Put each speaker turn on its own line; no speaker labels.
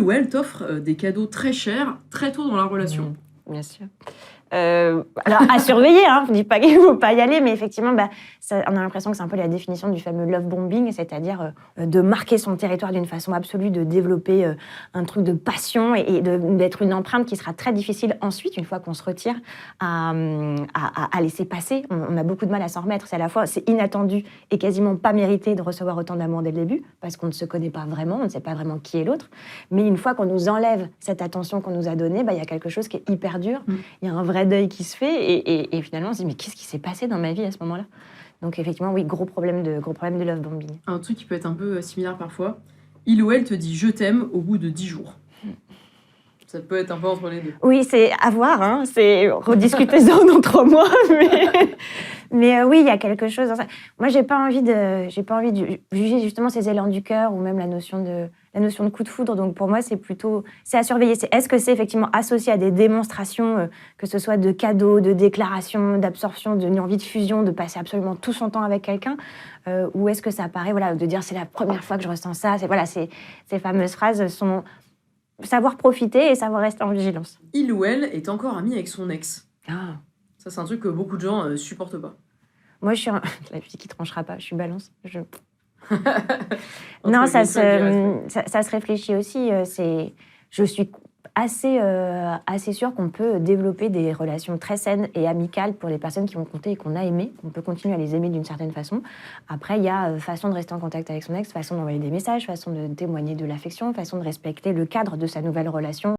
ou elle t'offre des cadeaux très chers très tôt dans la relation.
Bien sûr. Alors, à surveiller, je ne dis pas qu'il ne faut pas y aller, mais effectivement, on a l'impression que c'est un peu la définition du fameux love bombing, c'est-à-dire de marquer son territoire d'une façon absolue, de développer un truc de passion et d'être une empreinte qui sera très difficile ensuite, une fois qu'on se retire, à laisser passer. On a beaucoup de mal à s'en remettre. C'est à la fois c'est inattendu et quasiment pas mérité de recevoir autant d'amour dès le début, parce qu'on ne se connaît pas vraiment, on ne sait pas vraiment qui est l'autre. Mais une fois qu'on nous enlève cette attention qu'on nous a donnée, il y a quelque chose qui est hyper dur. Il y a un vrai deuil qui se fait et finalement on se dit mais qu'est-ce qui s'est passé dans ma vie à ce moment-là? Donc effectivement oui, gros problème de love bombing.
Un truc qui peut être un peu similaire parfois, il ou elle te dit je t'aime au bout de 10 jours. Ça peut être un peu entre les deux.
Oui, c'est à voir, c'est rediscuter-en dans 3 mois, mais oui, il y a quelque chose dans ça. Moi, j'ai pas envie de juger justement ces élans du cœur ou même la notion de coup de foudre. Donc pour moi, c'est à surveiller. Est-ce que c'est effectivement associé à des démonstrations, que ce soit de cadeaux, de déclarations, d'absorption, d'une envie de fusion, de passer absolument tout son temps avec quelqu'un, ou est-ce que ça paraît de dire c'est la première fois que je ressens ça. Ces fameuses phrases sont savoir profiter et savoir rester en vigilance.
Il ou elle est encore ami avec son ex.
Ah.
Ça, c'est un truc que beaucoup de gens supportent pas.
Moi, je suis la fille qui tranchera pas. Je suis balance. Non, ça se réfléchit aussi. Je suis assez sûre qu'on peut développer des relations très saines et amicales pour les personnes qui vont compter et qu'on a aimées. On peut continuer à les aimer d'une certaine façon. Après, il y a façon de rester en contact avec son ex, façon d'envoyer des messages, façon de témoigner de l'affection, façon de respecter le cadre de sa nouvelle relation.